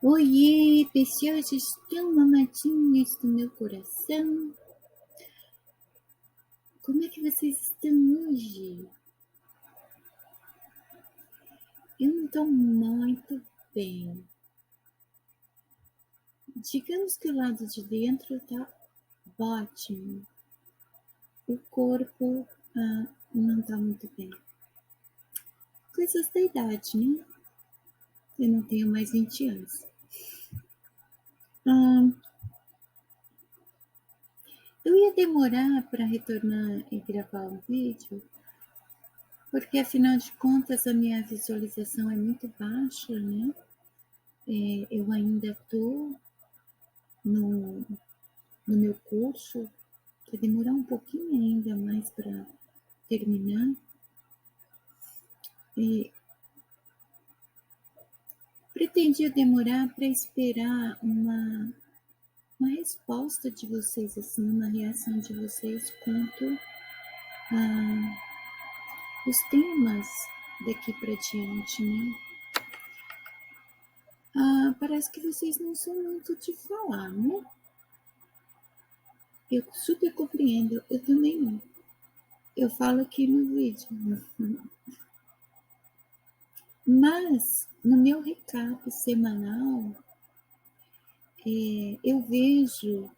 Oiê, pessoas estão mamadinhas do meu coração. Como é que vocês estão hoje? Eu não estou muito bem. Digamos que o lado de dentro está ótimo. O corpo não está muito bem. Coisas da idade, né? Eu não tenho mais 20 anos. Eu ia demorar para retornar e gravar um vídeo, porque afinal de contas a minha visualização é muito baixa, né? Eu ainda estou no meu curso, vai demorar um pouquinho ainda mais para terminar. Pretendia demorar para esperar uma resposta de vocês, assim, uma reação de vocês quanto os temas daqui para diante, né? Parece que vocês não são muito de falar, né? Eu super compreendo, eu também não. Eu falo aqui no vídeo. Mas, no meu recap semanal, eu vejo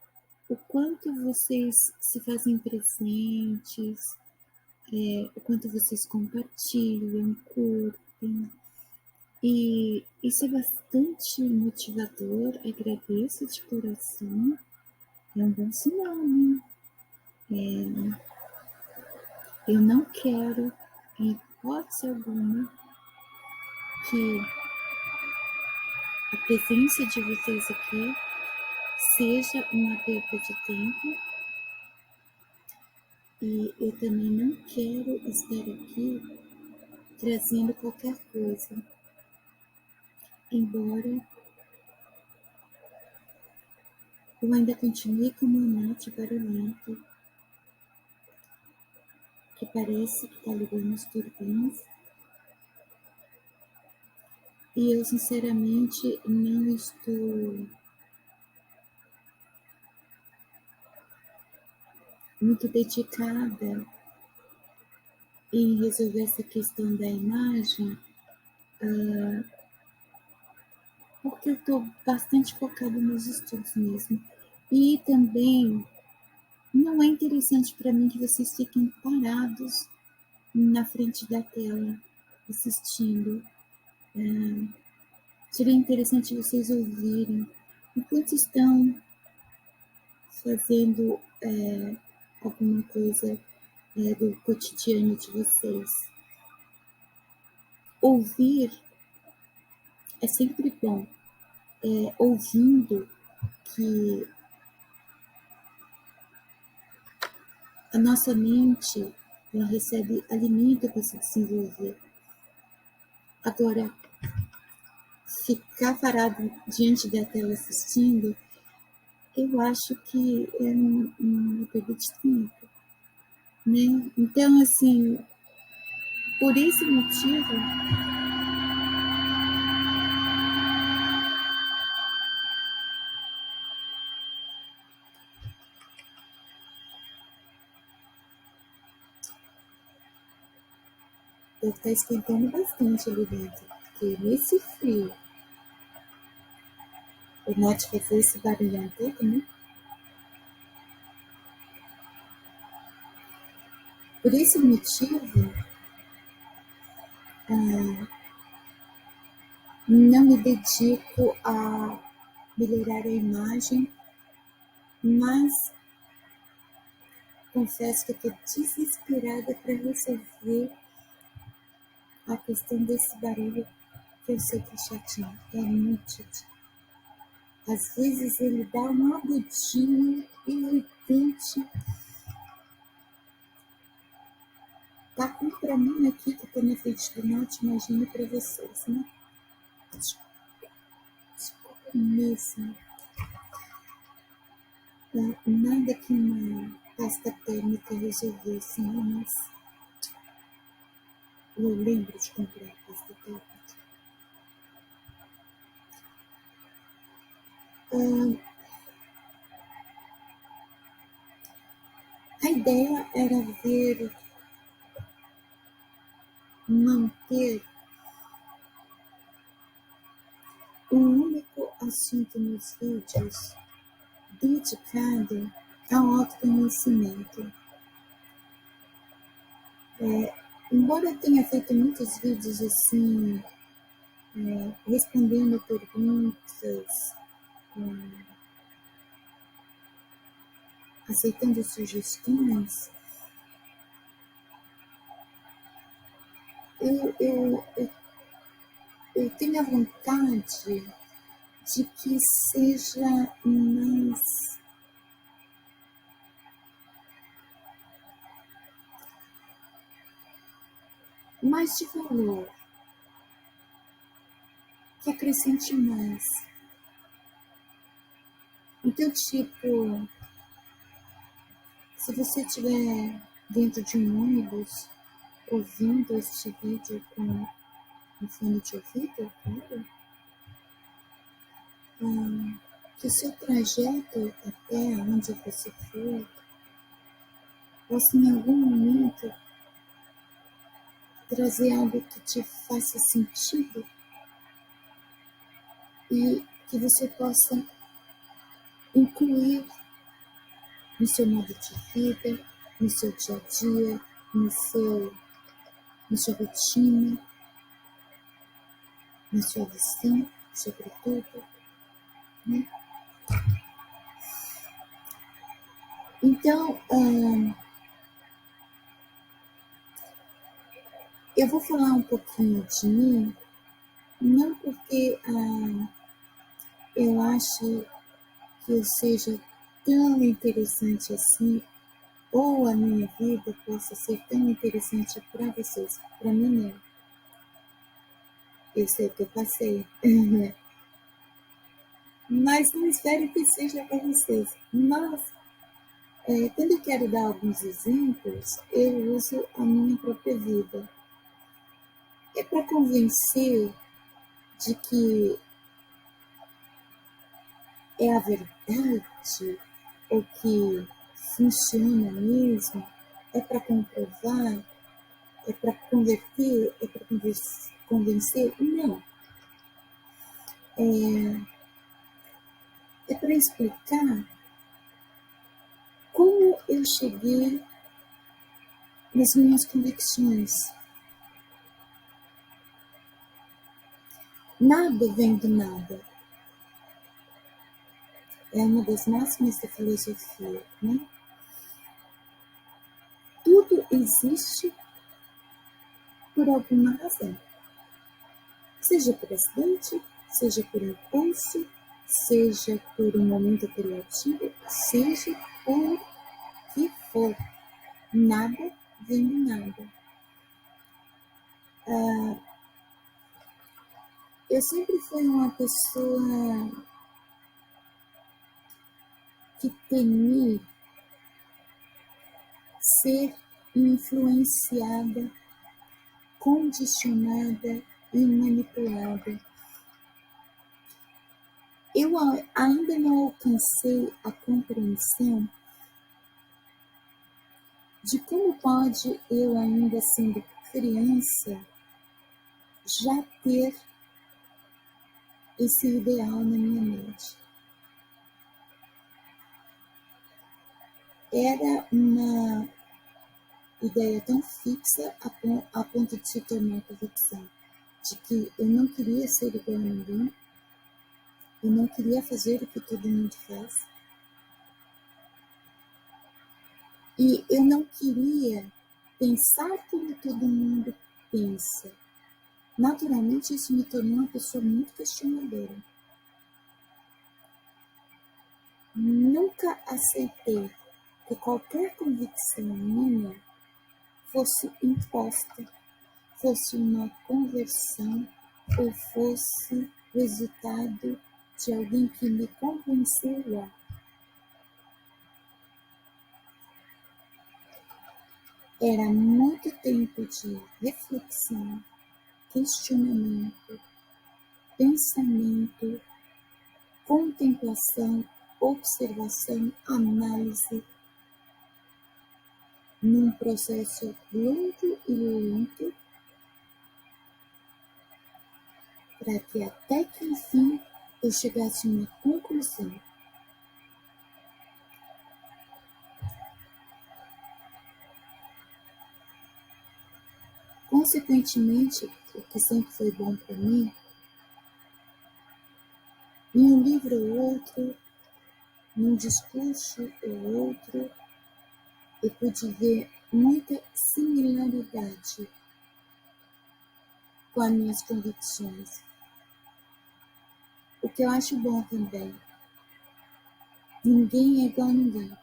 o quanto vocês se fazem presentes, o quanto vocês compartilham, curtem. E isso é bastante motivador, agradeço de coração. É um bom sinal, né? Eu não quero, em hipótese alguma, que a presença de vocês aqui seja uma perda de tempo, e eu também não quero estar aqui trazendo qualquer coisa, embora eu ainda continue como uma Nath barulhenta, que parece que está ligando as turbinas, e eu sinceramente não estou muito dedicada em resolver essa questão da imagem, porque eu estou bastante focada nos estudos mesmo. E também não é interessante para mim que vocês fiquem parados na frente da tela assistindo. Seria interessante vocês ouvirem enquanto estão fazendo alguma coisa do cotidiano de vocês. Ouvir é sempre bom. Ouvindo que a nossa mente ela recebe alimento para se desenvolver. Agora, ficar parado diante da tela assistindo, eu acho que é uma perda de tempo, né? Então, assim, por esse motivo, deve estar esquentando bastante ali dentro, porque nesse frio, o Nath fazer esse barulhão todo, né? Por esse motivo, não me dedico a melhorar a imagem, mas confesso que eu estou desesperada para resolver a questão desse barulho que eu sei que é chatinho, é muito chatinho. Às vezes ele dá um agudinho irritante. Tá com pra mim aqui, que eu tô na frente do norte, imagino para vocês, né? Desculpa mesmo. Nada que uma pasta térmica resolvesse, né? Mas eu lembro de comprar a pasta térmica. A ideia era manter um único assunto nos vídeos dedicado ao autoconhecimento. Embora eu tenha feito muitos vídeos assim, respondendo perguntas, aceitando sugestões, eu tenho a vontade de que seja mais de valor, que acrescente mais. Então, tipo, se você estiver dentro de um ônibus ouvindo este vídeo com um fone de ouvido, claro, que o seu trajeto até onde você for possa em algum momento trazer algo que te faça sentido e que você possa incluir no seu modo de vida, no seu dia a dia, na sua rotina, na sua visão, sobretudo, né? Então, eu vou falar um pouquinho de mim, não porque eu acho que eu seja tão interessante assim, ou a minha vida possa ser tão interessante para vocês. Para mim, não. Eu sei que eu passei. Mas não espero que seja para vocês. Mas, quando eu quero dar alguns exemplos, eu uso a minha própria vida. É para convencer de que é a verdade, ou que funciona mesmo, é para comprovar, é para converter, é para convencer? Não. É para explicar como eu cheguei nas minhas convicções. Nada vem do nada. É uma das máximas da filosofia, né? Tudo existe por alguma razão. Seja por acidente, seja por impulso, seja por um momento criativo, seja por que for. Nada vem do nada. Eu sempre fui uma pessoa que temi ser influenciada, condicionada e manipulada. Eu ainda não alcancei a compreensão de como pode eu, ainda sendo criança, já ter esse ideal na minha mente. Era uma ideia tão fixa a ponto de se tornar convicção, de que eu não queria ser igual a ninguém, eu não queria fazer o que todo mundo faz, e eu não queria pensar como todo mundo pensa. Naturalmente, isso me tornou uma pessoa muito questionadora. Nunca aceitei que qualquer convicção minha fosse imposta, fosse uma conversão ou fosse resultado de alguém que me convenceu a. Era muito tempo de reflexão, questionamento, pensamento, contemplação, observação, análise, num processo longo e lento, para que até que enfim eu chegasse a uma conclusão. Consequentemente, o que sempre foi bom para mim, em um livro ou outro, num discurso ou outro, eu pude ver muita similaridade com as minhas convicções. O que eu acho bom também. Ninguém é igual a ninguém.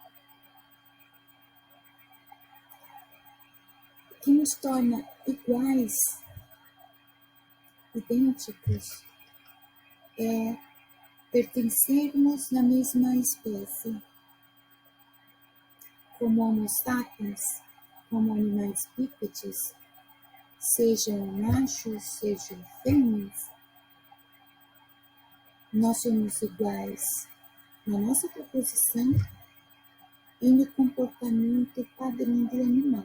O que nos torna iguais, idênticos, é pertencermos à mesma espécie. Como Homo sapiens, como animais bípedes, sejam machos, sejam fêmeas, nós somos iguais na nossa composição e no comportamento padrão do animal.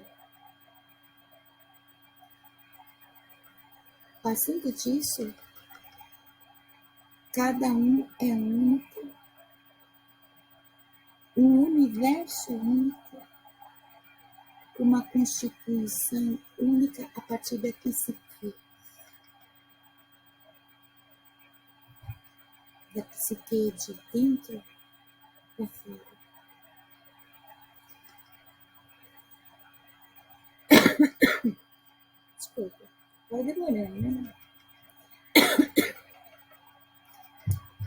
Passando disso, cada um é único, um universo único, com uma constituição única a partir da psique. Da psique de dentro para fora. Desculpa, vai demorando, né?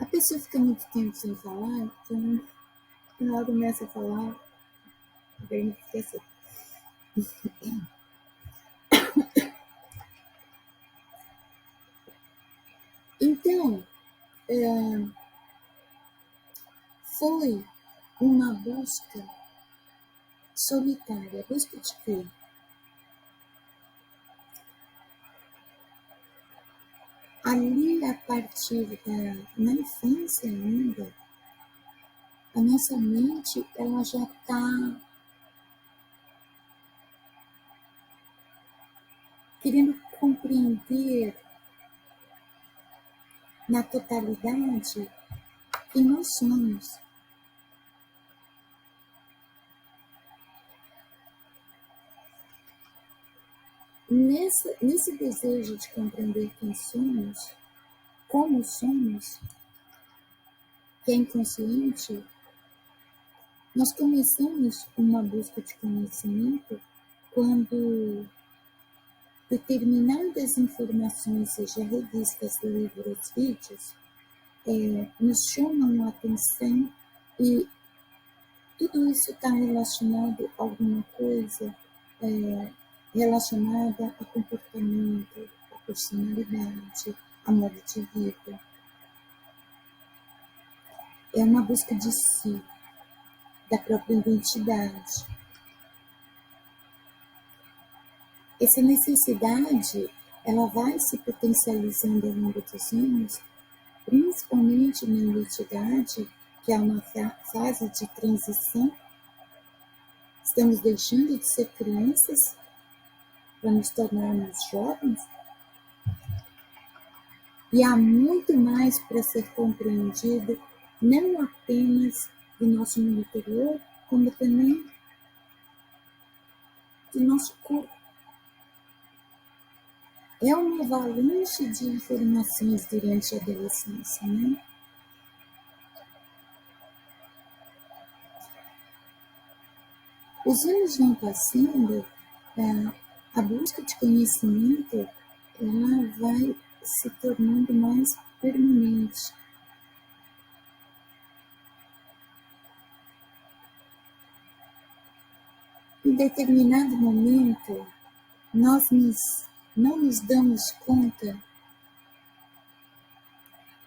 A pessoa fica muito tempo sem falar, então quando ela começa a falar, bem não fica assim. Então, foi uma busca solitária. Busca de quê? Ali, a partir na infância ainda, a nossa mente ela já está querendo compreender na totalidade quem nós somos. Nesse desejo de compreender quem somos, como somos, que é inconsciente, nós começamos uma busca de conhecimento quando determinadas informações, seja revistas, livros, vídeos, nos chamam a atenção e tudo isso está relacionado a alguma coisa relacionada a comportamento, a personalidade, a modo de vida. É uma busca de si, da própria identidade. Essa necessidade, ela vai se potencializando ao longo dos anos, principalmente na identidade, que é uma fase de transição. Estamos deixando de ser crianças para nos tornarmos jovens. E há muito mais para ser compreendido, não apenas do nosso mundo interior, como também do nosso corpo. É uma avalanche de informações durante a adolescência, né? Os anos vão passando, a busca de conhecimento ela vai se tornando mais permanente. Em determinado momento, nós não nos damos conta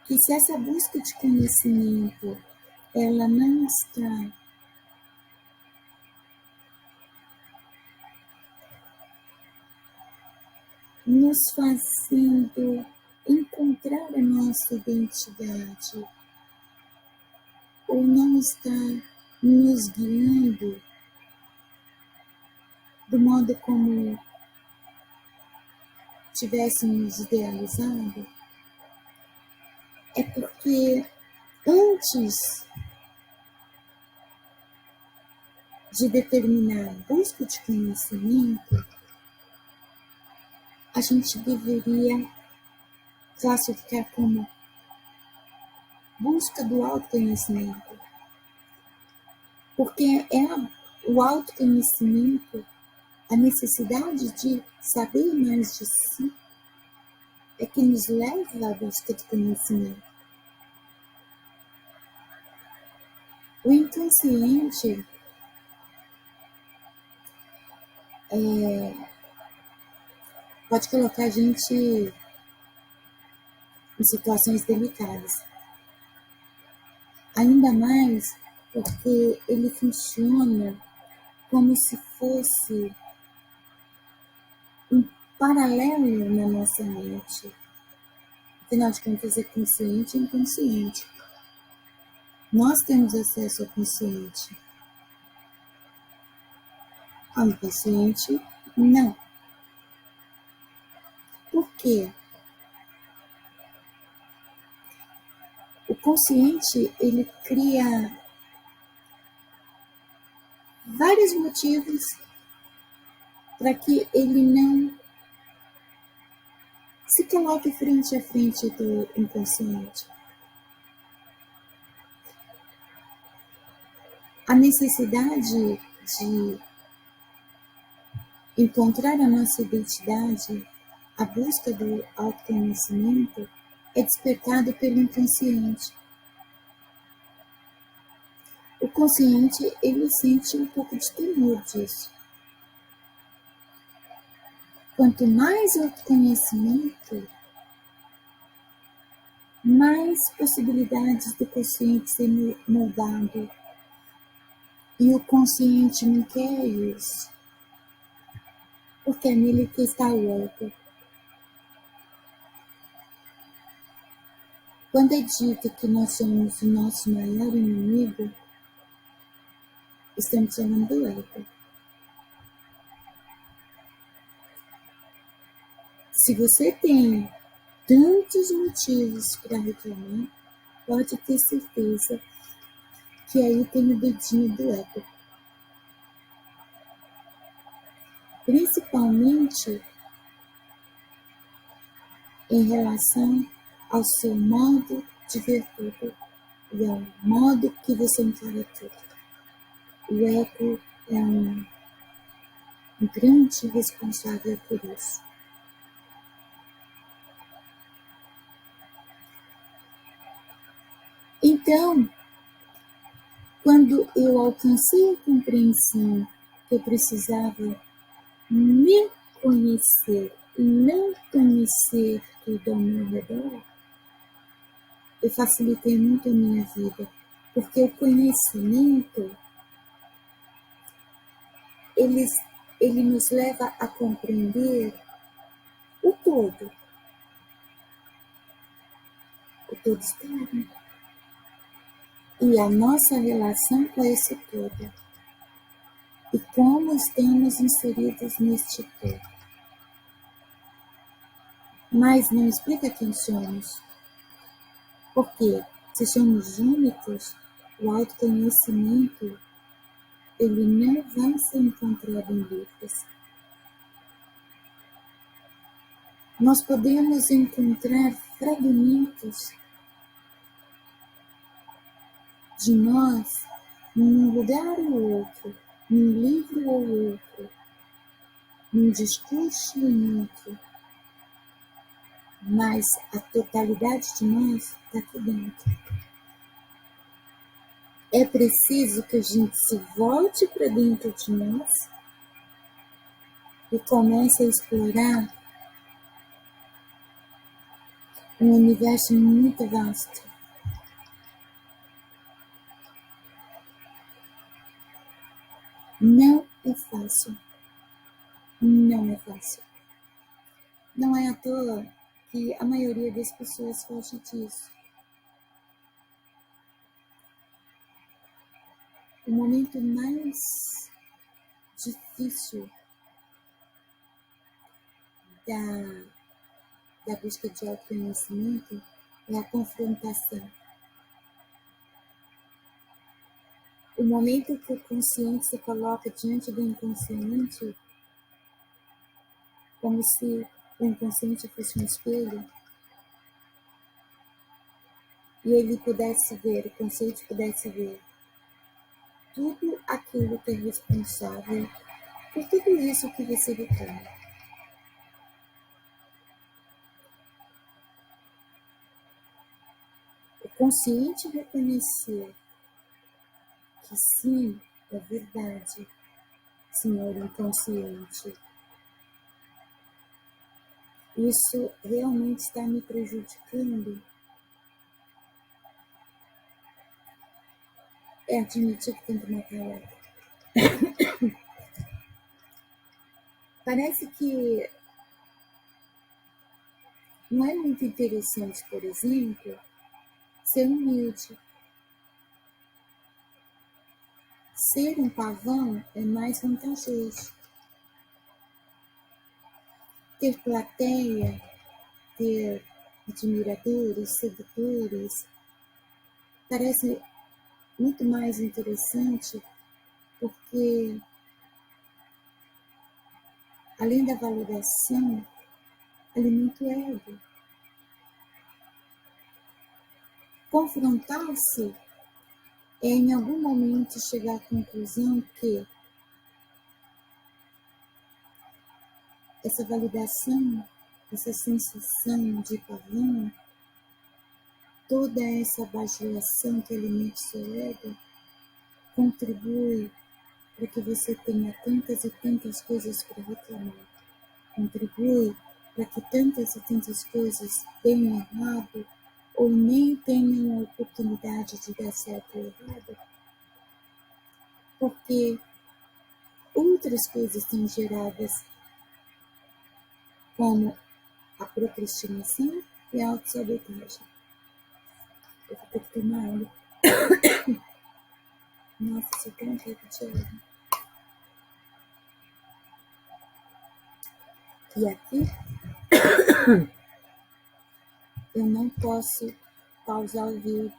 que se essa busca de conhecimento ela não está nos fazendo encontrar a nossa identidade, ou não está nos guiando do modo como tivéssemos idealizado, é porque antes de determinar busca de conhecimento, a gente deveria classificar como busca do autoconhecimento, porque o autoconhecimento, a necessidade de saber mais de si, é que nos leva à busca de conhecimento. O inconsciente pode colocar a gente em situações delicadas. Ainda mais porque ele funciona como se fosse um paralelo na nossa mente. Afinal de contas, é consciente e inconsciente. Nós temos acesso ao consciente. Ao inconsciente, não. Por quê? O consciente, ele cria vários motivos para que ele não se coloque frente a frente do inconsciente. A necessidade de encontrar a nossa identidade, a busca do autoconhecimento, é despertado pelo inconsciente. O consciente, ele sente um pouco de temor disso. Quanto mais autoconhecimento, mais possibilidades do consciente ser moldado. E o consciente não quer isso, porque é nele que está o ego. Quando é dito que nós somos o nosso maior inimigo, estamos falando do ego. Se você tem tantos motivos para reclamar, pode ter certeza que aí tem o dedinho do ego. Principalmente em relação ao seu modo de ver tudo e ao modo que você encara tudo. O ego é um grande responsável por isso. Então, quando eu alcancei a compreensão que eu precisava me conhecer e não conhecer tudo ao meu redor, eu facilitei muito a minha vida, porque o conhecimento, ele nos leva a compreender o todo externo, e a nossa relação com esse todo, e como estamos inseridos neste todo. Mas não explica quem somos, porque se somos únicos, o autoconhecimento, ele não vai ser encontrado em livros. Nós podemos encontrar fragmentos de nós num lugar ou outro, num livro ou outro, num discurso ou outro, mas a totalidade de nós está aqui dentro. É preciso que a gente se volte para dentro de nós e comece a explorar um universo muito vasto. Não é fácil. Não é fácil. Não é à toa que a maioria das pessoas foge disso. o momento mais difícil da busca de autoconhecimento é a confrontação. O momento que o consciente se coloca diante do inconsciente, como se o inconsciente fosse um espelho, e ele pudesse ver, o consciente pudesse ver tudo aquilo que é responsável por tudo isso que você reclama. O consciente reconhecer que sim, é verdade, senhor inconsciente, isso realmente está me prejudicando, é admitir que tem que matar ela. Parece que não é muito interessante, por exemplo, ser humilde. Ser um pavão é mais vantajoso. Ter plateia, ter admiradores, seguidores, parece muito mais interessante porque, além da valoração, alimenta o ego. Confrontar-se é, em algum momento, chegar à conclusão que essa validação, essa sensação de pavão, toda essa bajulação que alimenta o seu ego, contribui para que você tenha tantas e tantas coisas para reclamar. Contribui para que tantas e tantas coisas tenham errado ou nem tenham a oportunidade de dar certo ou errado, porque outras coisas são geradas, como a procrastinação e a autossabotagem. Eu vou ter que tomar água. Nossa, só tem um pouco de água. E aqui eu não posso pausar o vídeo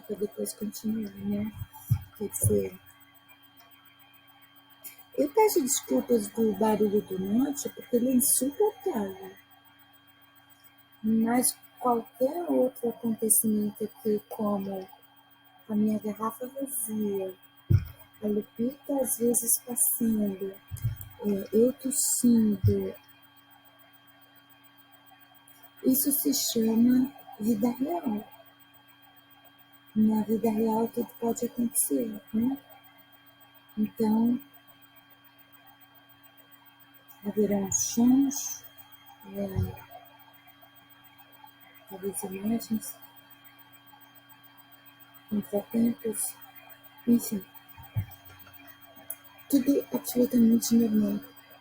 para depois continuar, né? Quer dizer, eu peço desculpas do barulho do norte, porque ele é insuportável. Mas qualquer outro acontecimento aqui, como a minha garrafa vazia, a Lupita às vezes passando, eu tossindo, isso se chama vida real. Na vida real tudo pode acontecer, né? Então, haverão sons, talvez imagens, contratempos, enfim, tudo absolutamente normal.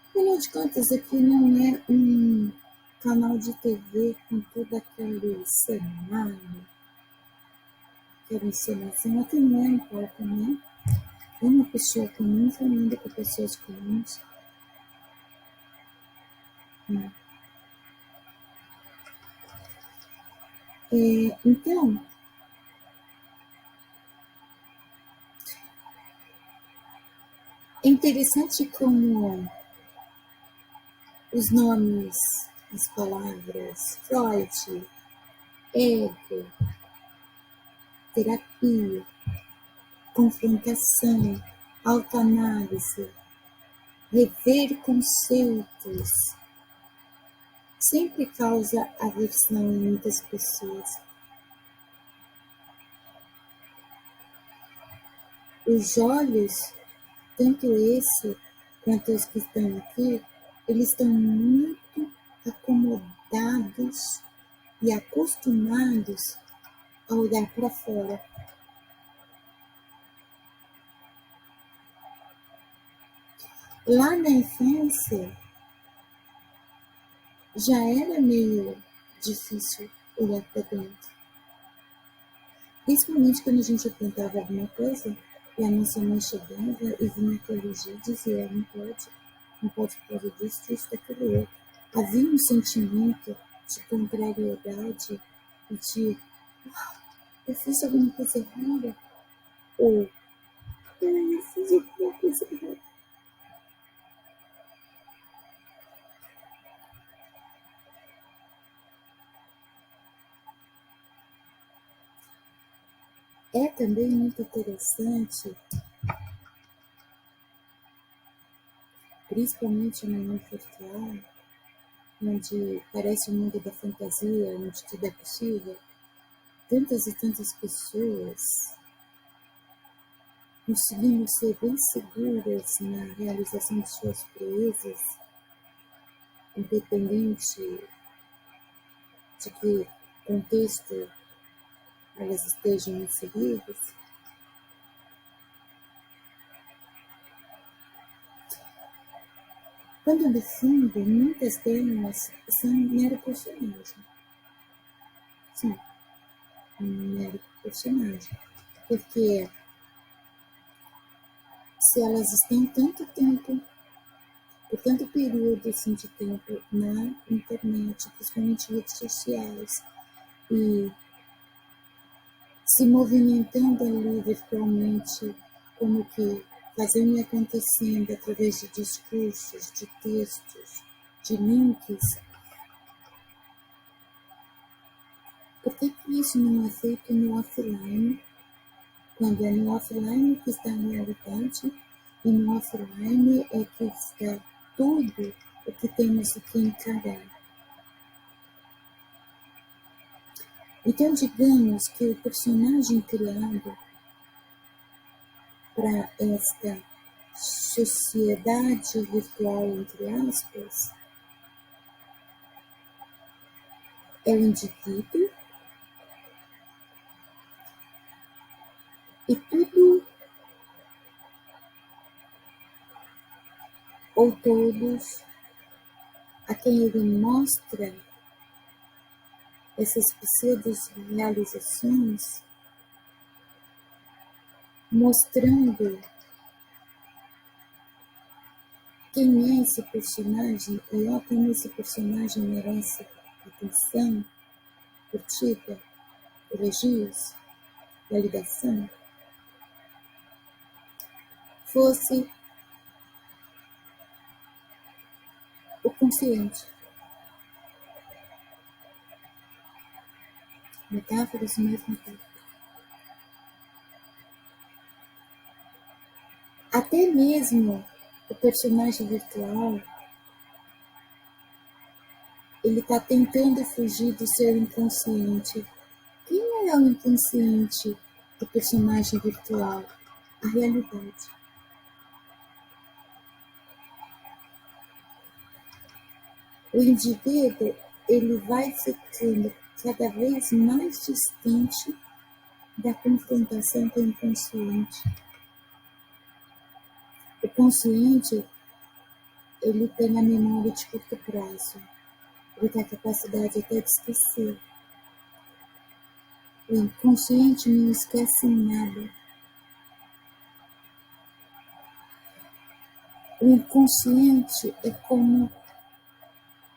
Afinal de contas, aqui não é um canal de TV com todo aquele cenário, aquela encenação. Aqui não é um palco, né? É uma pessoa comum falando com pessoas comuns. Então, é interessante como os nomes, as palavras Freud, ego, terapia, confrontação, autoanálise, rever conceitos, sempre causa aversão em muitas pessoas. Os olhos, tanto esse quanto os que estão aqui, eles estão muito acomodados e acostumados a olhar para fora. Lá na infância, já era meio difícil olhar para dentro. Principalmente quando a gente apontava alguma coisa, E a nossa mãe chegava e vinha corrigir, dizia, não pode por causa disso, isso, daquilo outro. Havia um sentimento de contrariedade e de eu fiz alguma coisa errada ou eu fiz alguma coisa errada. É também muito interessante, principalmente no mundo virtual, onde parece o mundo da fantasia, onde tudo é possível, tantas e tantas pessoas conseguindo ser bem seguras na realização de suas proezas, independente de que contexto elas estejam inseridas. Quando no fundo, muitas delas são mero personagem. Sim, um mero personagem. Porque se elas estão tanto tempo, por tanto período assim, de tempo na internet, principalmente redes sociais, e se movimentando ali virtualmente, como que fazendo e acontecendo através de discursos, de textos, de links, por que isso não é feito no offline, quando é no offline que está a realidade, e no offline é que está tudo o que temos que encarar? Então, digamos que o personagem criado para esta sociedade virtual, entre aspas, é o indivíduo e tudo ou todos a quem ele mostra essas pseudo-realizações, mostrando quem é esse personagem e ó, como esse personagem merece atenção, curtida, elogios, validação, fosse o consciente. Metáforas mesmo. Até mesmo o personagem virtual, ele está tentando fugir do seu inconsciente. Quem é o inconsciente do personagem virtual? A realidade. O indivíduo, ele vai ficando cada vez mais distante da confrontação com o inconsciente. O consciente, ele tem a memória de curto prazo. Ele tem a capacidade até de esquecer. O inconsciente não esquece nada. O inconsciente é como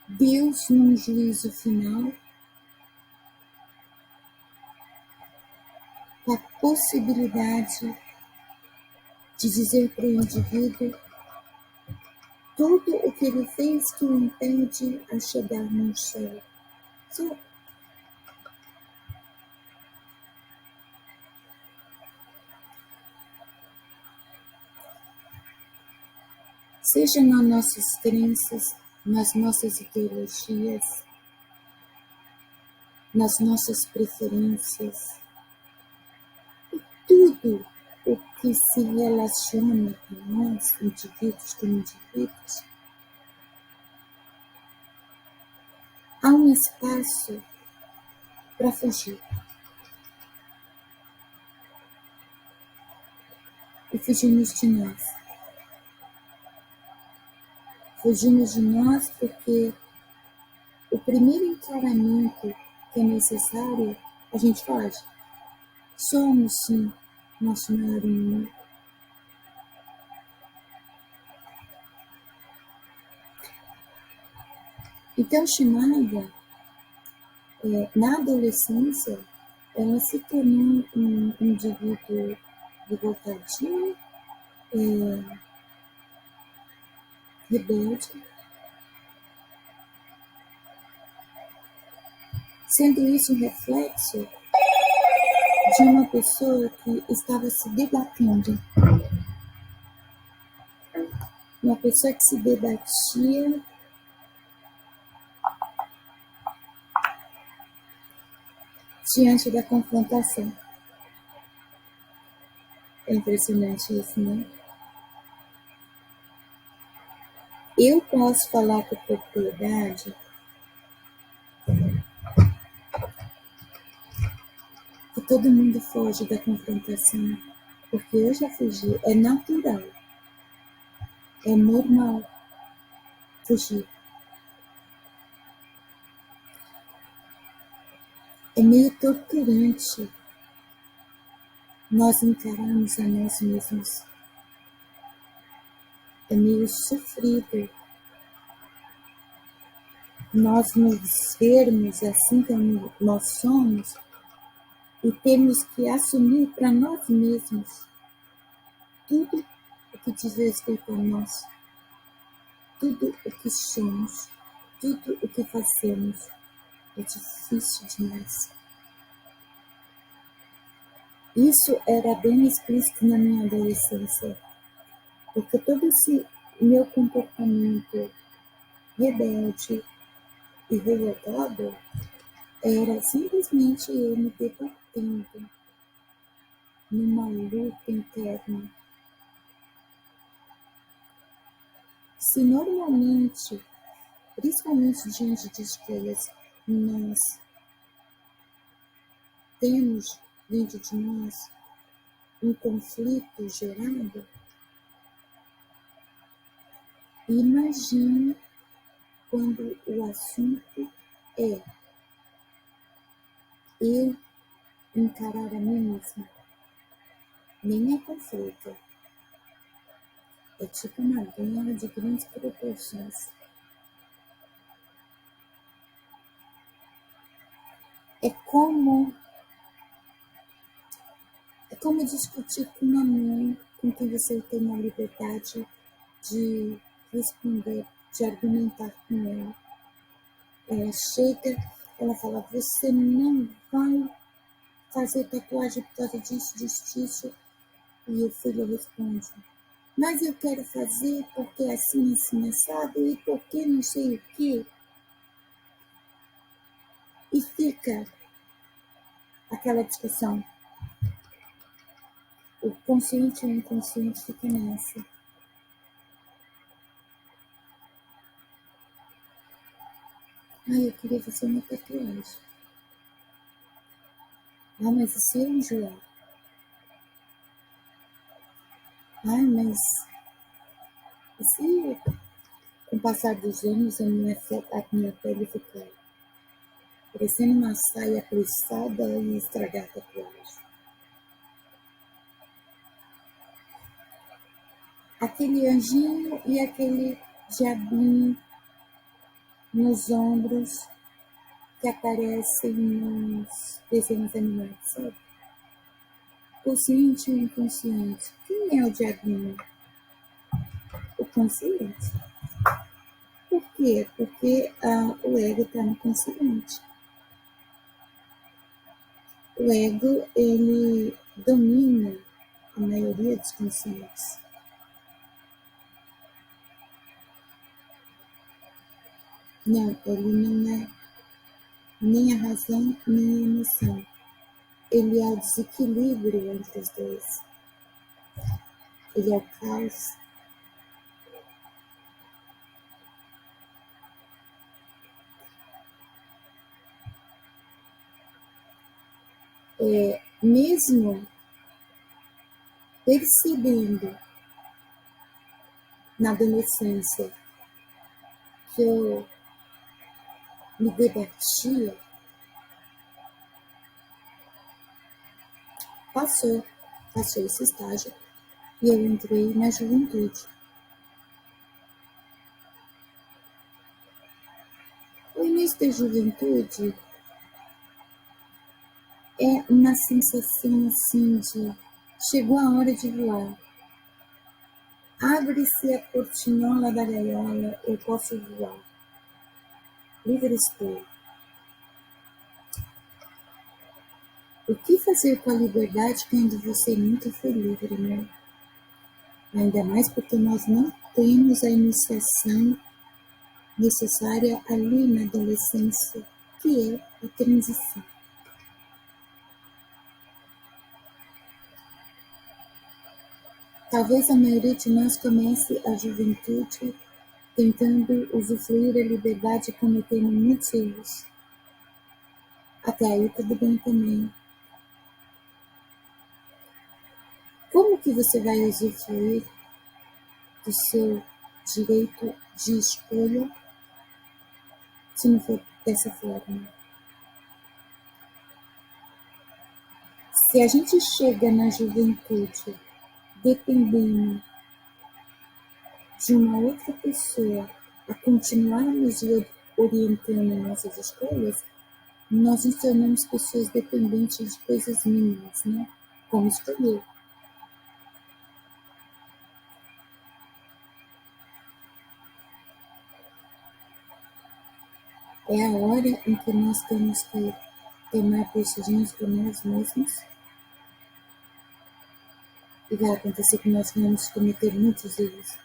Deus num juízo final, com a possibilidade de dizer para o indivíduo tudo o que ele fez que o impede a chegar no céu. Só. Seja nas nossas crenças, nas nossas ideologias, nas nossas preferências, e tudo o que se relaciona com nós, indivíduos como indivíduos, há um espaço para fugir. E fugimos de nós. Fugimos de nós porque o primeiro encaramento que é necessário, a gente foge. Somos, sim, nosso maior inimigo. Então, Shimada, na adolescência, ela se tornou um indivíduo revoltadinho, rebelde, sendo isso um reflexo de uma pessoa que estava se debatendo. Uma pessoa que se debatia diante da confrontação. É impressionante isso, né? Eu posso falar com propriedade que todo mundo foge da confrontação, porque eu já fugi, é natural, é normal fugir. É meio torturante nós encararmos a nós mesmos. É meio sofrido nós nos vermos assim como nós somos e temos que assumir para nós mesmos tudo o que diz respeito a nós, tudo o que somos, tudo o que fazemos. É difícil demais. Isso era bem explícito na minha adolescência, porque todo esse meu comportamento rebelde e revoltado era simplesmente eu me debatendo numa luta interna. Se normalmente, principalmente diante de escolhas, nós temos dentro de nós um conflito gerado, imagine quando o assunto é eu encarar a mim mesma. Nem é conflito. É tipo uma guerra de grandes proporções. É como discutir com uma mãe com quem você tem a liberdade de responder, de argumentar com ela. Ela chega, ela fala, você não vai fazer tatuagem por causa disso, disso. E o filho responde, mas eu quero fazer porque é assim, assim, assado, e porque não sei o quê. E fica aquela discussão. O consciente e o inconsciente fica nessa. Eu queria fazer uma tatuagem. Mas e se eu enjoar? Mas e se com o passar dos anos a minha pele ficar parecendo uma saia apressada e estragar a tatuagem? Aquele anjinho e aquele diabinho nos ombros que aparecem nos desenhos animados, sabe? Consciente e inconsciente. Quem é o diabinho? O consciente. Por quê? Porque o ego está no consciente. O ego, ele domina a maioria dos conscientes. Não, ele não é nem a razão, nem a emoção. Ele é o desequilíbrio entre os dois. Ele é o caos. Mesmo percebendo na adolescência que eu me debatia, passou esse estágio e eu entrei na juventude. da juventude é uma sensação assim de chegou a hora de voar. Abre-se a portinhola da gaiola, eu posso voar. Livre estou. O que fazer com a liberdade quando você nunca foi livre, né? Ainda mais porque nós não temos a iniciação necessária ali na adolescência, que é a transição. Talvez a maioria de nós comece a juventude tentando usufruir a liberdade e cometendo muitos erros. Até aí tudo bem também. Como que você vai usufruir do seu direito de escolha se não for dessa forma? Se a gente chega na juventude dependendo de uma outra pessoa a continuar nos orientando em nossas escolhas, nós nos tornamos pessoas dependentes de coisas mínimas, né? Como escolher. É a hora em que nós temos que tomar decisões por nós mesmos e vai acontecer que nós vamos cometer muitos erros.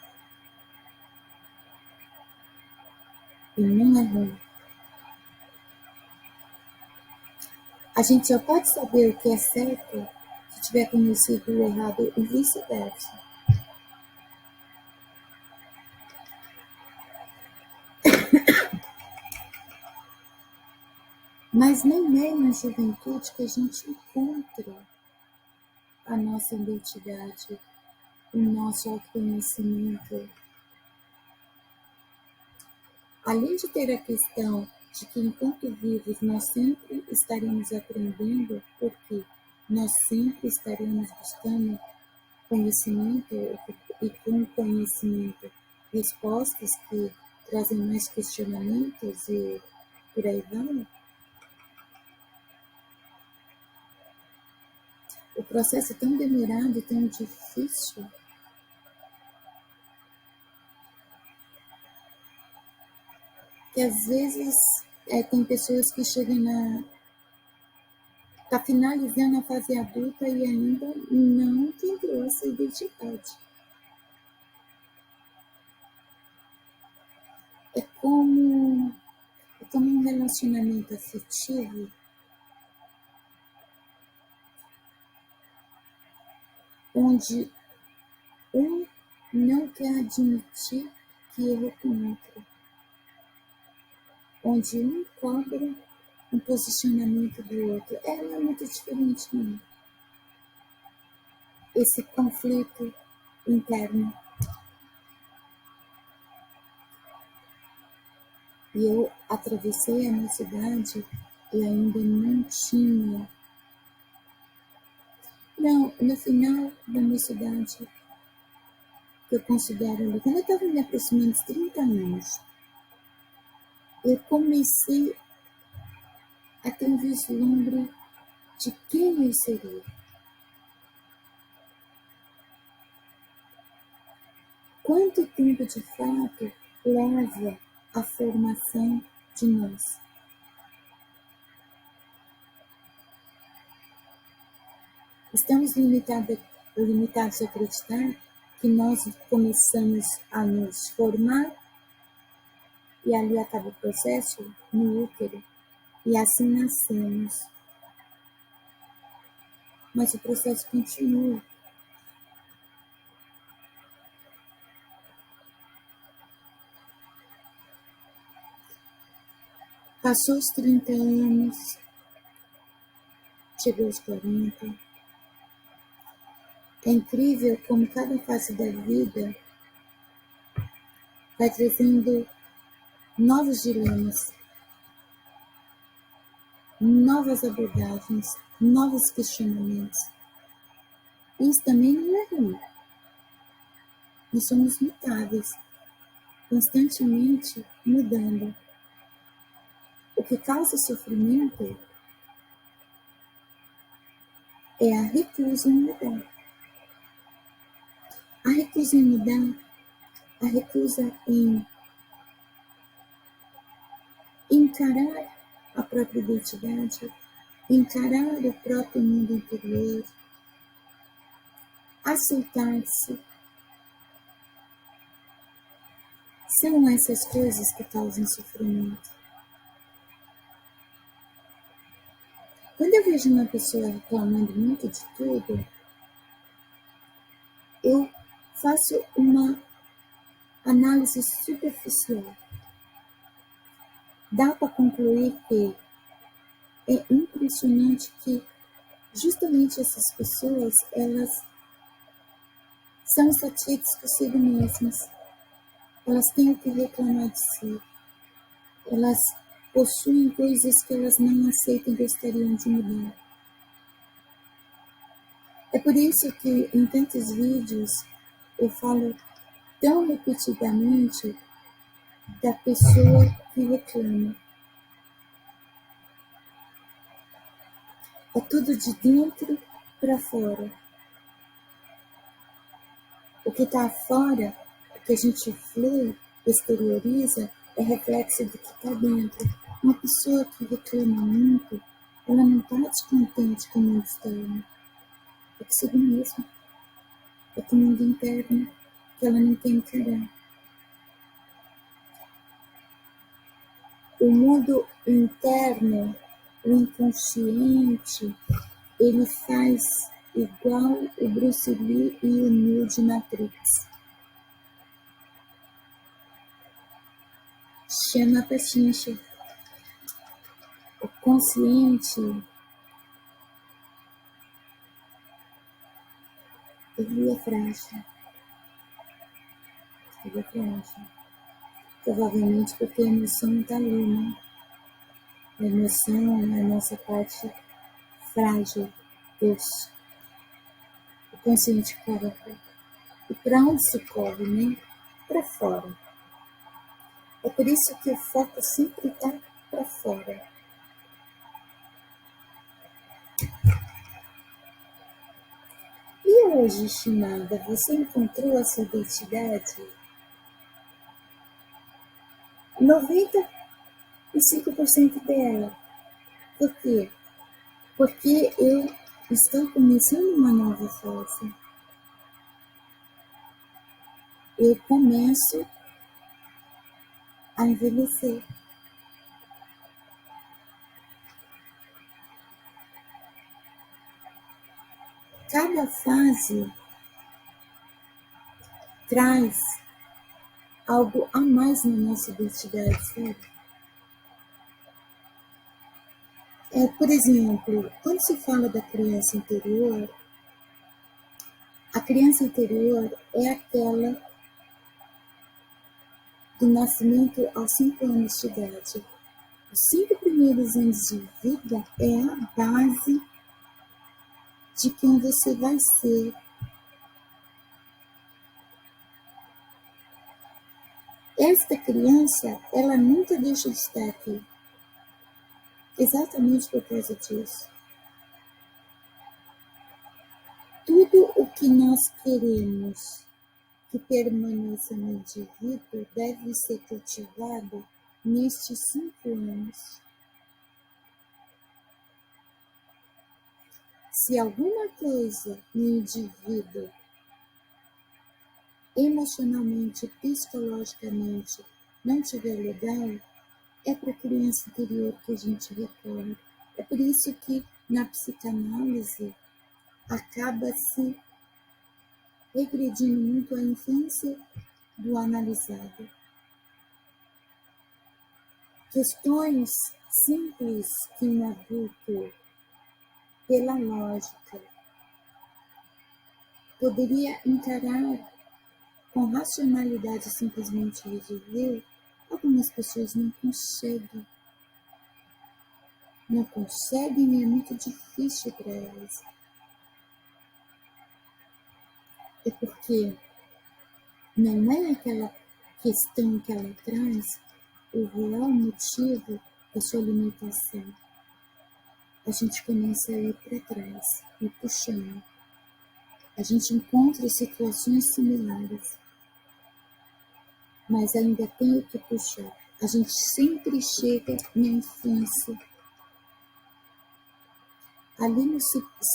E não é ruim. A gente só pode saber o que é certo se tiver conhecido o errado e vice-versa. Mas nem é na juventude que a gente encontra a nossa identidade, o nosso autoconhecimento. Além de ter a questão de que enquanto vivos nós sempre estaremos aprendendo, porque nós sempre estaremos buscando conhecimento e com conhecimento respostas que trazem mais questionamentos e por aí vai. O processo é tão demorado, tão difícil, que às vezes tem pessoas que chegam está finalizando a fase adulta e ainda não encontrou essa identidade. É como um relacionamento afetivo onde um não quer admitir que errou com o outro, onde um cobra um posicionamento do outro. Não é muito diferente, não. Esse conflito interno. E eu atravessei a minha cidade e ainda não tinha. Não, no final da minha cidade, que eu considero ali, quando eu estava me aproximando dos 30 anos, eu comecei a ter um vislumbre de quem eu seria. Quanto tempo de fato leva a formação de nós? Estamos limitados a acreditar que nós começamos a nos formar e ali acaba o processo no útero e assim nascemos. Mas o processo continua. Passou os 30 anos, chegou aos 40. É incrível como cada fase da vida vai trazendo novos dilemas, novas abordagens, novos questionamentos. Isso também não é ruim. Nós somos mutáveis, constantemente mudando. O que causa sofrimento é a recusa em mudar. A recusa em mudar, a recusa em encarar a própria identidade, encarar o próprio mundo interior, aceitar-se. São essas coisas que causam sofrimento. Quando eu vejo uma pessoa reclamando muito de tudo, eu faço uma análise superficial. Dá para concluir que é impressionante que justamente essas pessoas, elas são insatisfeitas consigo mesmas. Elas têm o que reclamar de si. Elas possuem coisas que elas não aceitam e gostariam de mudar. É por isso que em tantos vídeos eu falo tão repetidamente da pessoa que reclama. É tudo de dentro para fora. O que está fora, o que a gente flui, exterioriza, é reflexo do que está dentro. Uma pessoa que reclama muito, ela não está descontente com o mundo externo. É consigo mesma. É com o mundo interno que ela não quer encarar. O mundo interno, o inconsciente, ele faz igual o Bruce Lee e o Neo de Matrix. Chama a pechincha. O consciente, ele é frágil. Ele é frágil. Provavelmente porque a emoção não está ali, né? A emoção é a nossa parte frágil. Deus. O consciente corre. E para onde se corre, né? Para fora. É por isso que o foco sempre está para fora. E hoje, estimada, você encontrou a sua identidade? 95% dela. Por quê? Porque eu estou começando uma nova fase. Eu começo a envelhecer. Cada fase traz algo a mais na nossa identidade, sabe? Por exemplo, quando se fala da criança interior, a criança interior é aquela do nascimento aos 5 anos de idade. Os 5 primeiros anos de vida é a base de quem você vai ser. Esta criança, ela nunca deixa de estar aqui. Exatamente por causa disso. Tudo o que nós queremos que permaneça no indivíduo deve ser cultivado nestes 5 anos. Se alguma coisa no indivíduo, emocionalmente, psicologicamente, não estiver legal, é para a criança interior que a gente recorre. É por isso que na psicanálise acaba se regredindo muito a infância do analisado. Questões simples que um adulto, pela lógica, poderia encarar com racionalidade simplesmente resolver, algumas pessoas não conseguem. Não conseguem e é muito difícil para elas. É porque não é aquela questão que ela traz, o real motivo a sua limitação, a gente começa a ir para trás, ir puxando. A gente encontra situações similares, mas ainda tem o que puxar. A gente sempre chega na infância. Ali nos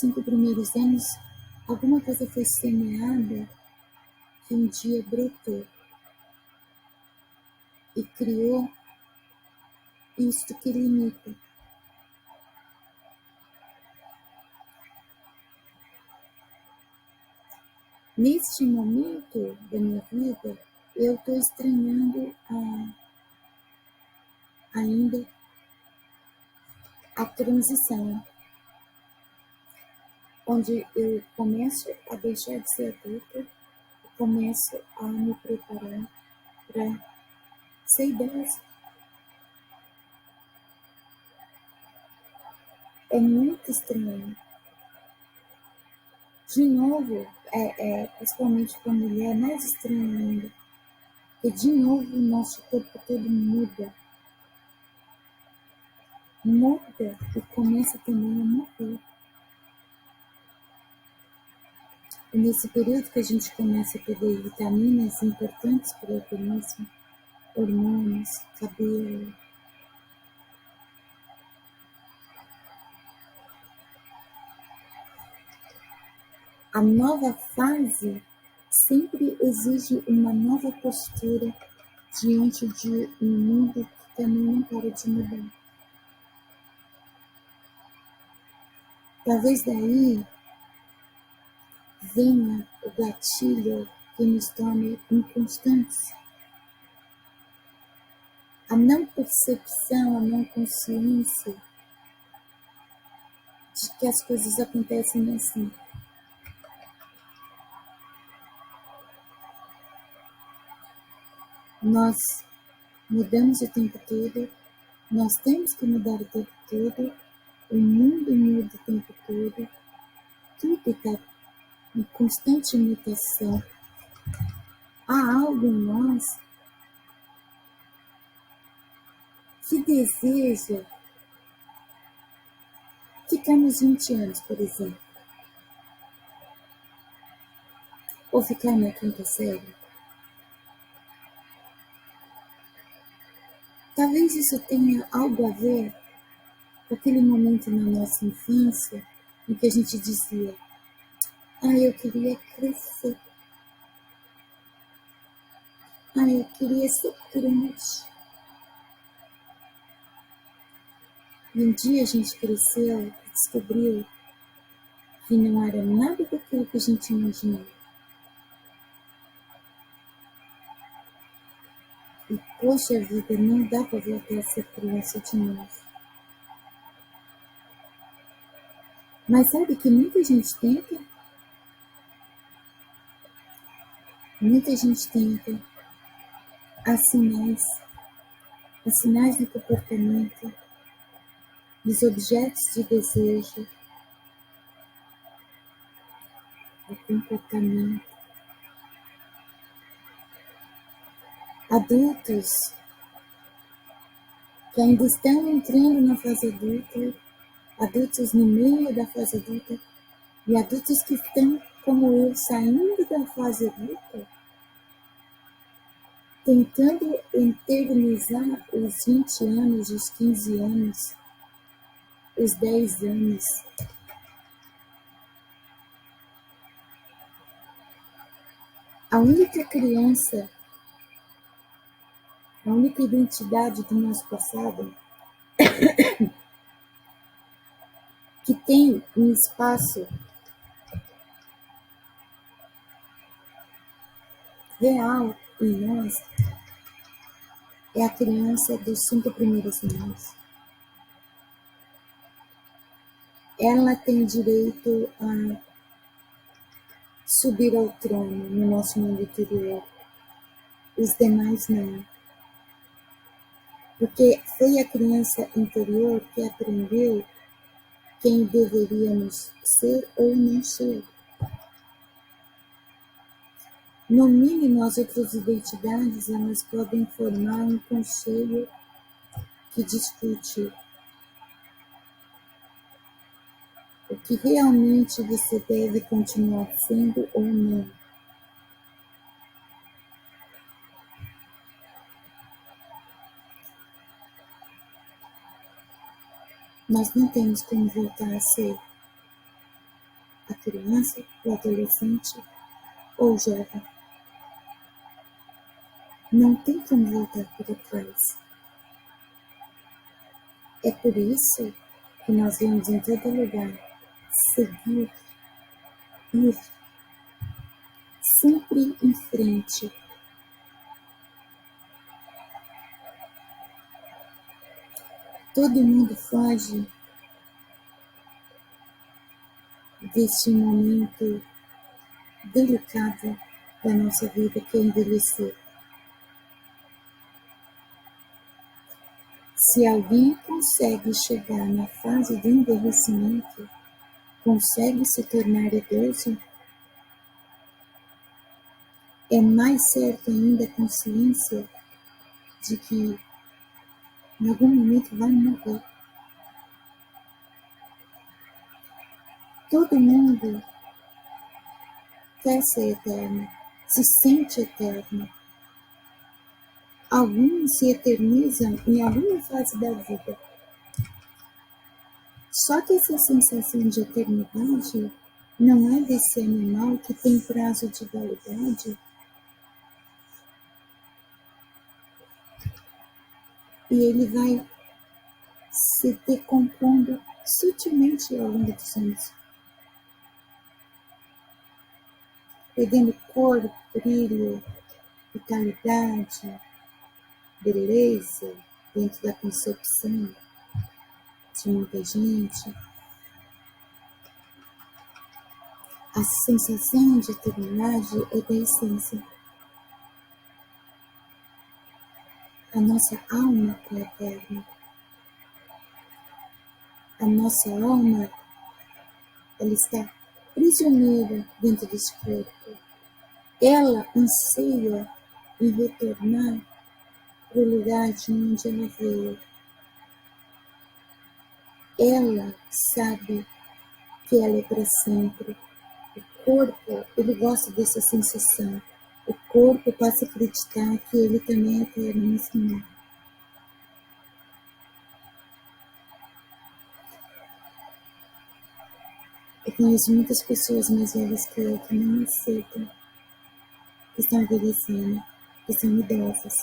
5 primeiros anos, alguma coisa foi semeada que um dia brotou e criou isto que limita. Neste momento da minha vida, eu estou estranhando ainda a transição, onde eu começo a deixar de ser adulta e começo a me preparar para ser idosa. É muito estranho. De novo, principalmente para a mulher, é mais estranho ainda. E de novo o nosso corpo todo muda. Muda e começa também a morrer. E nesse período que a gente começa a perder vitaminas importantes para o organismo, hormônios, cabelo. A nova fase sempre exige uma nova postura diante de um mundo que também não para de mudar. Talvez daí venha o gatilho que nos torne inconstantes. A não percepção, a não consciência de que as coisas acontecem assim. Nós mudamos o tempo todo, nós temos que mudar o tempo todo, o mundo muda o tempo todo, tudo está em constante mutação. Há algo em nós que deseja ficar nos 20 anos, por exemplo, ou ficar na quinta série. Talvez isso tenha algo a ver com aquele momento na nossa infância em que a gente dizia: eu queria crescer. Eu queria ser grande. E um dia a gente cresceu e descobriu que não era nada daquilo que a gente imaginava. E, poxa vida, não dá para voltar a ser criança de novo. Mas sabe que muita gente tenta? Muita gente tenta. Há sinais no comportamento, nos objetos de desejo, no comportamento. Adultos que ainda estão entrando na fase adulta, adultos no meio da fase adulta e adultos que estão, como eu, saindo da fase adulta, tentando internalizar os 20 anos, os 15 anos, os 10 anos. A única criança, a única identidade do nosso passado que tem um espaço real em nós é a criança dos 5 primeiros anos. Ela tem direito a subir ao trono no nosso mundo interior. Os demais não. Porque foi a criança interior que aprendeu quem deveríamos ser ou não ser. No mínimo, as outras identidades elas podem formar um conselho que discute o que realmente você deve continuar sendo ou não. Nós não temos como voltar a ser a criança, o adolescente ou o jovem. Não tem como voltar para trás. É por isso que nós vamos em todo lugar seguir, ir sempre em frente. Todo mundo foge deste momento delicado da nossa vida, que é envelhecer. Se alguém consegue chegar na fase do envelhecimento, consegue se tornar idoso, é mais certo ainda a consciência de que em algum momento vai morrer. Todo mundo quer ser eterno, se sente eterno. Alguns se eternizam em alguma fase da vida. Só que essa sensação de eternidade não é desse animal que tem prazo de validade e ele vai se decompondo sutilmente ao longo dos anos, perdendo cor, brilho, vitalidade, beleza dentro da concepção de muita gente. A sensação de eternidade é da essência. A nossa alma é eterna. A nossa alma, ela está prisioneira dentro desse corpo. Ela anseia em retornar para o lugar de onde ela veio. Ela sabe que ela é para sempre. O corpo, ele gosta dessa sensação. O corpo passa a acreditar que ele também é eterno, mas não é. Eu conheço muitas pessoas mais velhas que eu que não aceitam, que estão envelhecendo, que são idosas,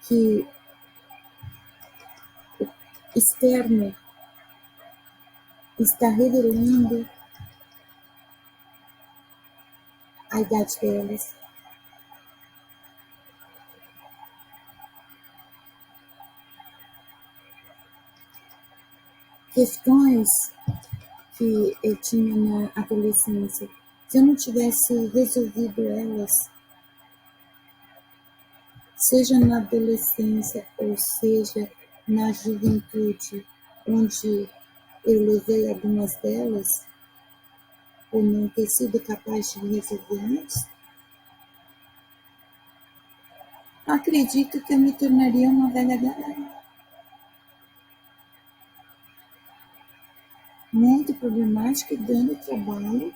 que o externo está revelando a idade delas. Questões que eu tinha na adolescência, se eu não tivesse resolvido elas, seja na adolescência ou seja na juventude, onde eu levei algumas delas, por não ter sido capaz de resolver antes, acredito que eu me tornaria uma velha galera. Muito problemática e dando trabalho,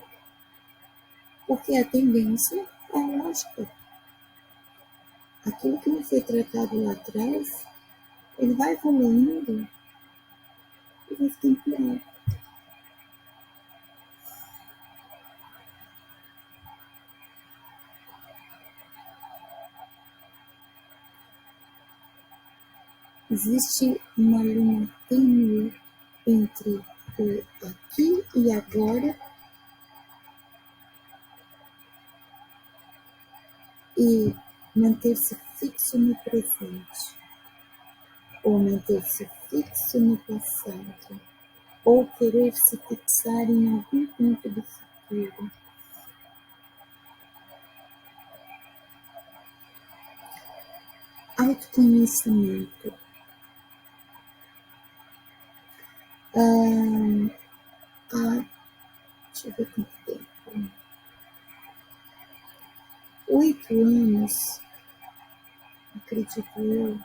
porque a tendência é lógica. Aquilo que não foi tratado lá atrás, ele vai evoluindo e vai ficando pior. Existe uma linha tênue entre o aqui e agora e manter-se fixo no presente, ou manter-se fixo no passado, ou querer se fixar em algum ponto do futuro. Autoconhecimento. Deixa eu ver quanto tempo. 8 anos, acredito eu,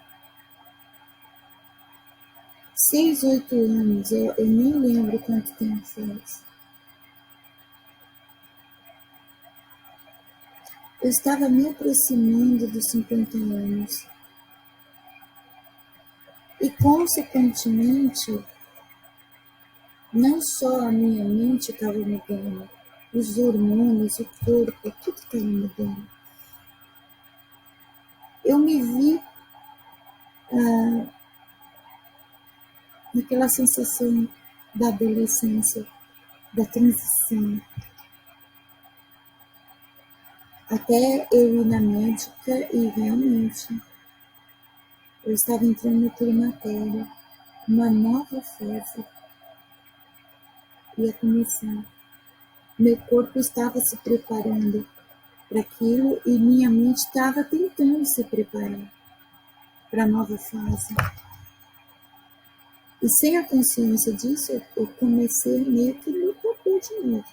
6, 8 anos, eu nem lembro quanto tempo faz. Eu estava me aproximando dos 50 anos. E, consequentemente, não só a minha mente estava mudando, os hormônios, o corpo, tudo estava mudando. Eu me vi naquela sensação da adolescência, da transição. Até eu ir na médica e realmente eu estava entrando no climatério, uma nova fase ia começar. Meu corpo estava se preparando para aquilo e minha mente estava tentando se preparar para a nova fase. E sem a consciência disso, eu comecei meio que me perder de novo.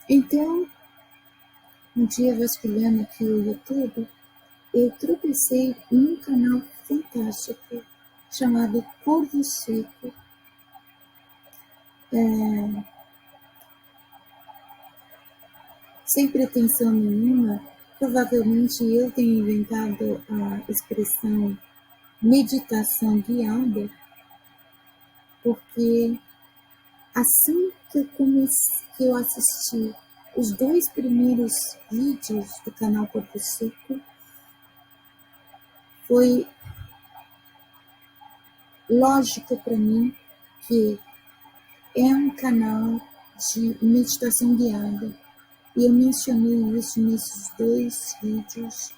Então, um dia vasculhando aqui o YouTube, eu tropecei num canal fantástico chamado Corvo Seco. Sem pretensão nenhuma, provavelmente eu tenho inventado a expressão meditação guiada, porque assim que eu assisti os 2 primeiros vídeos do canal Corpo Seco, foi lógico para mim que é um canal de meditação guiada. E eu mencionei isso nesses 2 vídeos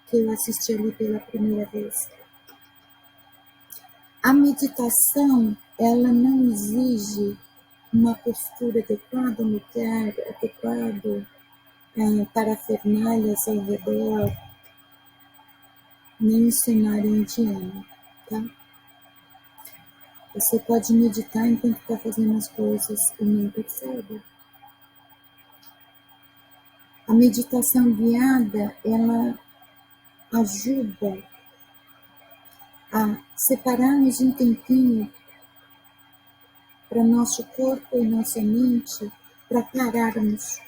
que eu assisti ali pela primeira vez. A meditação, ela não exige uma postura adequada, um lugar adequado, parafernálias ao redor, nem um cenário indiano, tá? Você pode meditar enquanto está fazendo as coisas e nem percebe. A meditação guiada, ela ajuda a separarmos um tempinho para nosso corpo e nossa mente, para pararmos.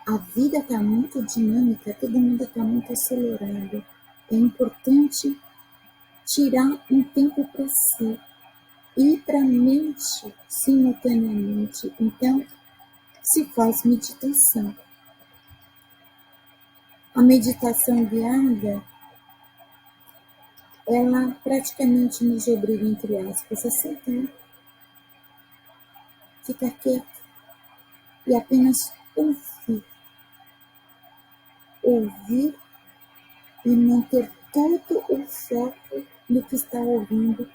A vida está muito dinâmica, todo mundo está muito acelerado. É importante tirar um tempo para si e para a mente simultaneamente. Então, se faz meditação. A meditação guiada, ela praticamente nos obriga, entre aspas, a sentar, ficar quieto e apenas ouvir. Ouvir e manter todo o foco no que está ouvindo,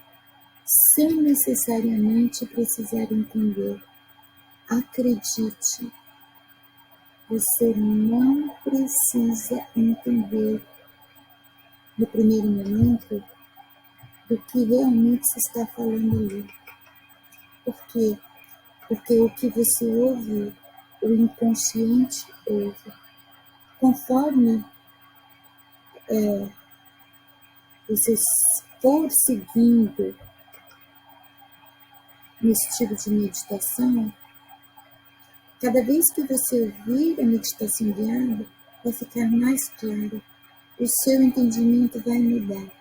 sem necessariamente precisar entender. Acredite, você não precisa entender no primeiro momento do que realmente se está falando ali. Por quê? Porque o que você ouve, o inconsciente ouve. Conforme você for seguindo nesse tipo de meditação, cada vez que você ouvir a meditação guiada, vai ficar mais claro. O seu entendimento vai mudar.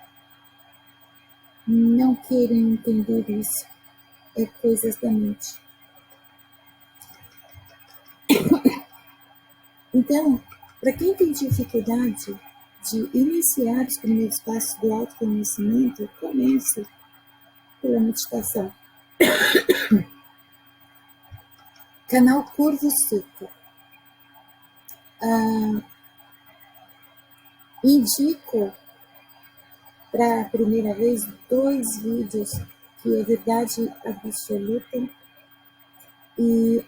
Não queiram entender isso. É coisas da mente. Então, para quem tem dificuldade de iniciar os primeiros passos do autoconhecimento, comece pela meditação. Canal Corvo Seco. Indico para a primeira vez 2 vídeos que é verdade absoluta e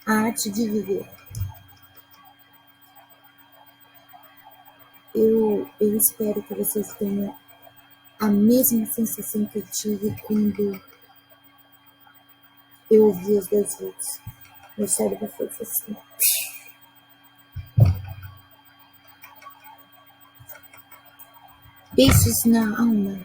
a arte de viver. Eu espero que vocês tenham a mesma sensação que eu tive quando eu ouvi os 2 vídeos. Meu cérebro fez assim. beijos na alma.